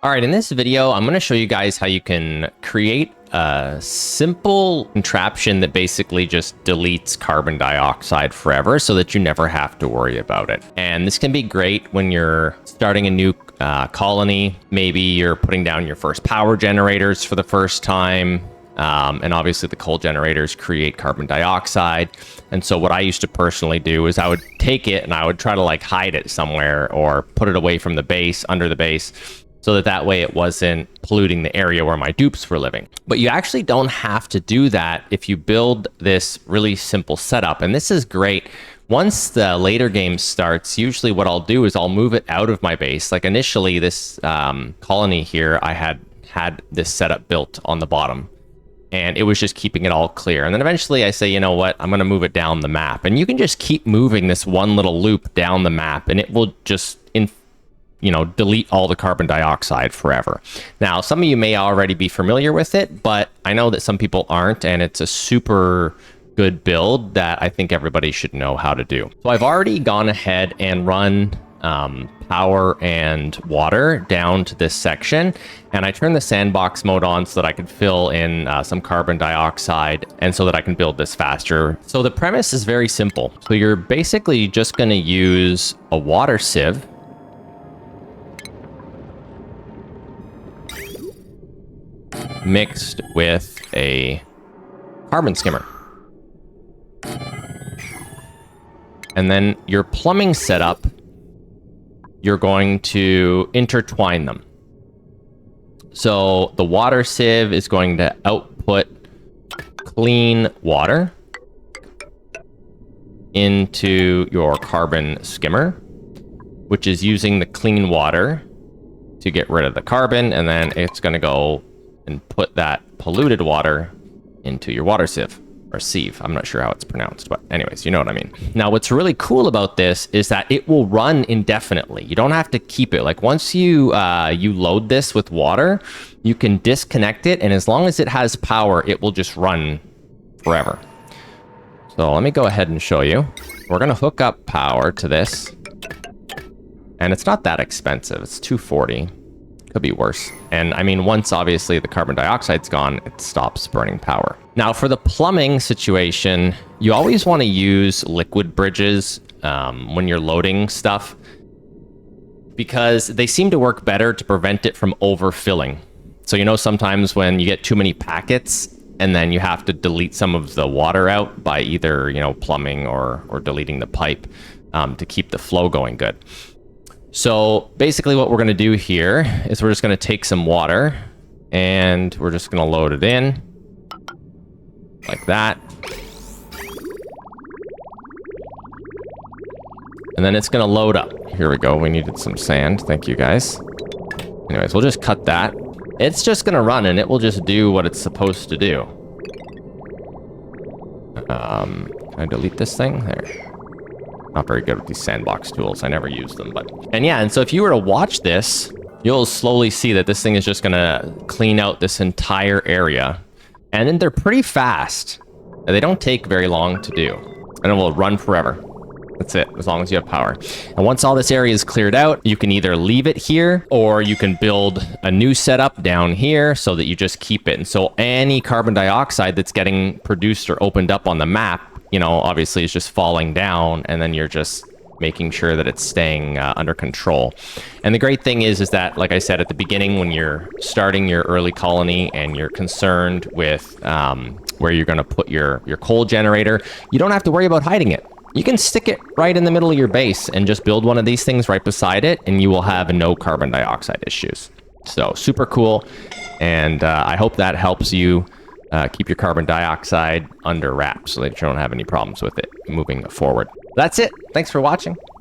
All right, in this video, I'm going to show you guys how you can create a simple contraption that basically just deletes carbon dioxide forever so that you never have to worry about it. And this can be great when you're starting a new colony. Maybe you're putting down your first power generators for the first time. And obviously the coal generators create carbon dioxide. And so what I used to personally do is I would take it and I would try to like hide it somewhere or put it away from the base, under the base, so that way it wasn't polluting the area where my dupes were living. But you actually don't have to do that if you build this really simple setup. And this is great. Once the later game starts, usually what I'll do is I'll move it out of my base. Like initially this colony here, I had this setup built on the bottom. And it was just keeping it all clear. And then eventually I say, you know what, I'm going to move it down the map. And you can just keep moving this one little loop down the map and it will just, delete all the carbon dioxide forever. Now, some of you may already be familiar with it, but I know that some people aren't. And it's a super good build that I think everybody should know how to do. So I've already gone ahead and run power and water down to this section, and I turned the sandbox mode on so that I could fill in some carbon dioxide and so that I can build this faster. So the premise is very simple. So you're basically just going to use a water sieve mixed with a carbon skimmer. And then your plumbing setup, you're going to intertwine them. So the water sieve is going to output clean water into your carbon skimmer, which is using the clean water to get rid of the carbon, and then it's going to go and put that polluted water into your water sieve. Or sieve. I'm not sure how it's pronounced, but anyways, you know what I mean. Now, what's really cool about this is that it will run indefinitely. You don't have to keep it. Like once you load this with water, you can disconnect it, and as long as it has power, it will just run forever. So let me go ahead and show you. We're gonna hook up power to this, and it's not that expensive. It's $240. Could be worse. And I mean, once obviously the carbon dioxide's gone, it stops burning power. Now for the plumbing situation, you always want to use liquid bridges when you're loading stuff, because they seem to work better to prevent it from overfilling. So sometimes when you get too many packets and then you have to delete some of the water out by either plumbing or deleting the pipe to keep the flow going good. So basically what we're going to do here is we're just going to take some water and we're just going to load it in like that. And then it's going to load up. Here we go. We needed some sand. Thank you guys. Anyways, we'll just cut that. It's just going to run and it will just do what it's supposed to do. Can I delete this thing? There. Not very good with these sandbox tools. I never use them, and so if you were to watch this, you'll slowly see that this thing is just gonna clean out this entire area. And then they're pretty fast. They don't take very long to do. And it will run forever. That's it, as long as you have power. And once all this area is cleared out, you can either leave it here or you can build a new setup down here so that you just keep it. And so any carbon dioxide that's getting produced or opened up on the map, obviously is just falling down, and then you're just making sure that it's staying under control. And the great thing is that, like I said at the beginning, when you're starting your early colony and you're concerned with where you're going to put your coal generator, you don't have to worry about hiding it. You can stick it right in the middle of your base and just build one of these things right beside it, and you will have no carbon dioxide issues. So super cool, and I hope that helps you keep your carbon dioxide under wraps so that you don't have any problems with it moving forward. That's it. Thanks for watching.